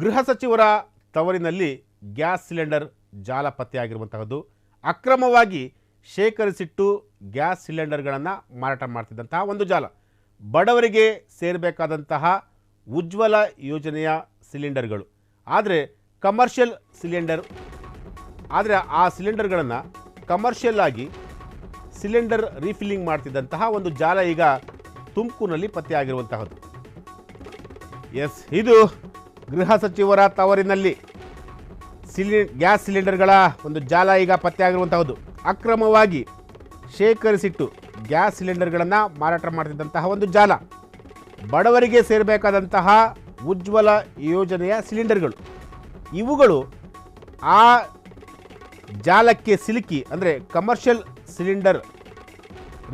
ಗೃಹ ಸಚಿವರ ತವರಿನಲ್ಲಿ gas cylinder ಜಾಲ ಪತ್ತೆಯಾಗಿರುವಂತಹದ್ದು. ಅಕ್ರಮವಾಗಿ ಶೇಖರಿಸಿಟ್ಟು ಗ್ಯಾಸ್ ಸಿಲಿಂಡರ್ಗಳನ್ನು ಮಾರಾಟ ಮಾಡ್ತಿದ್ದಂತಹ ಒಂದು ಜಾಲ. ಬಡವರಿಗೆ ಸೇರಬೇಕಾದಂತಹ ಉಜ್ವಲ ಯೋಜನೆಯ ಸಿಲಿಂಡರ್ಗಳು, ಆದರೆ ಕಮರ್ಷಿಯಲ್ ಸಿಲಿಂಡರ್, ಆದರೆ ಆ ಸಿಲಿಂಡರ್ಗಳನ್ನು ಕಮರ್ಷಿಯಲ್ ಆಗಿ ಸಿಲಿಂಡರ್ ರೀಫಿಲ್ಲಿಂಗ್ ಮಾಡ್ತಿದ್ದಂತಹ ಒಂದು ಜಾಲ ಈಗ ತುಮಕೂರಿನಲ್ಲಿ ಪತ್ತೆಯಾಗಿರುವಂತಹದ್ದು. ಎಸ್, ಇದು ಗೃಹ ಸಚಿವರ ತವರಿನಲ್ಲಿ ಗ್ಯಾಸ್ ಸಿಲಿಂಡರ್ಗಳ ಒಂದು ಜಾಲ ಈಗ ಪತ್ತೆಯಾಗಿರುವಂತಹದ್ದು. ಅಕ್ರಮವಾಗಿ ಶೇಖರಿಸಿಟ್ಟು ಗ್ಯಾಸ್ ಸಿಲಿಂಡರ್ಗಳನ್ನು ಮಾರಾಟ ಮಾಡ್ತಿದ್ದಂತಹ ಒಂದು ಜಾಲ. ಬಡವರಿಗೆ ಸೇರಬೇಕಾದಂತಹ ಉಜ್ವಲ ಯೋಜನೆಯ ಸಿಲಿಂಡರ್ಗಳು, ಇವುಗಳು ಆ ಜಾಲಕ್ಕೆ ಸಿಲುಕಿ, ಅಂದರೆ ಕಮರ್ಷಿಯಲ್ ಸಿಲಿಂಡರ್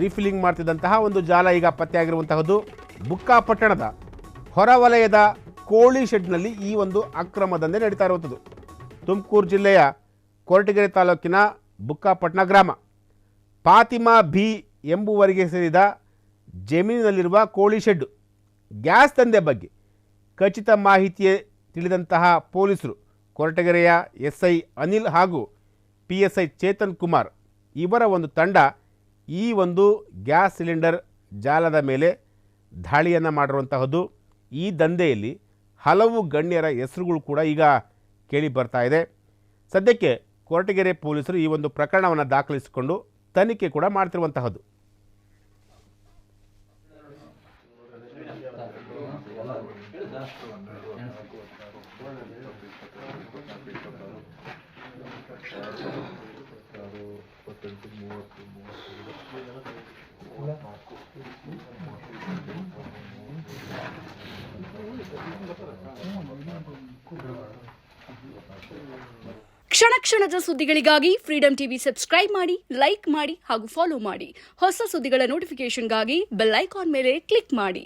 ರೀಫಿಲ್ಲಿಂಗ್ ಮಾಡ್ತಿದ್ದಂತಹ ಒಂದು ಜಾಲ ಈಗ ಪತ್ತೆಯಾಗಿರುವಂತಹದ್ದು. ಬುಕ್ಕಾಪಟ್ಟಣದ ಹೊರವಲಯದ ಕೋಳಿ ಶೆಡ್ನಲ್ಲಿ ಈ ಒಂದು ಅಕ್ರಮ ದಂಧೆ ನಡೀತಾ ಇರುವಂಥದ್ದು. ತುಮಕೂರು ಜಿಲ್ಲೆಯ ಕೊರಟಗೆರೆ ತಾಲೂಕಿನ ಬುಕ್ಕಾಪಟ್ಟಣ ಗ್ರಾಮ. ಫಾತಿಮಾ ಬಿ ಎಂಬುವರಿಗೆ ಸೇರಿದ ಜಮೀನಿನಲ್ಲಿರುವ ಕೋಳಿ ಶೆಡ್ಡು. ಗ್ಯಾಸ್ ದಂಧೆ ಬಗ್ಗೆ ಖಚಿತ ಮಾಹಿತಿ ತಿಳಿದಂತಹ ಪೊಲೀಸರು ಕೊರಟಗೆರೆಯ ಎಸ್ಐ ಅನಿಲ್ ಹಾಗೂ PSI ಚೇತನ್ ಕುಮಾರ್ ಇವರ ಒಂದು ತಂಡ ಈ ಒಂದು ಗ್ಯಾಸ್ ಸಿಲಿಂಡರ್ ಜಾಲದ ಮೇಲೆ ದಾಳಿಯನ್ನು ಮಾಡಿರುವಂತಹದ್ದು. ಈ ದಂಧೆಯಲ್ಲಿ ಹಲವು ಗಣ್ಯರ ಹೆಸರುಗಳು ಕೂಡ ಈಗ ಕೇಳಿ ಬರ್ತಾ ಇದೆ. ಸದ್ಯಕ್ಕೆ ಕೊರಟಗೆರೆ ಪೊಲೀಸರು ಈ ಒಂದು ಪ್ರಕರಣವನ್ನು ದಾಖಲಿಸಿಕೊಂಡು ತನಿಖೆ ಕೂಡ ಮಾಡ್ತಿರುವಂತಹದ್ದು. ಕ್ಷಣ ಕ್ಷಣದ ಸುದ್ದಿಗಳಿಗಾಗಿ ಫ್ರೀಡಂ ಟಿವಿ ಸಬ್ಸ್ಕ್ರೈಬ್ ಮಾಡಿ, ಲೈಕ್ ಮಾಡಿ ಹಾಗೂ ಫಾಲೋ ಮಾಡಿ. ಹೊಸ ಸುದ್ದಿಗಳ ನೋಟಿಫಿಕೇಶನ್ಗಾಗಿ ಬೆಲ್ ಐಕಾನ್ ಮೇಲೆ ಕ್ಲಿಕ್ ಮಾಡಿ.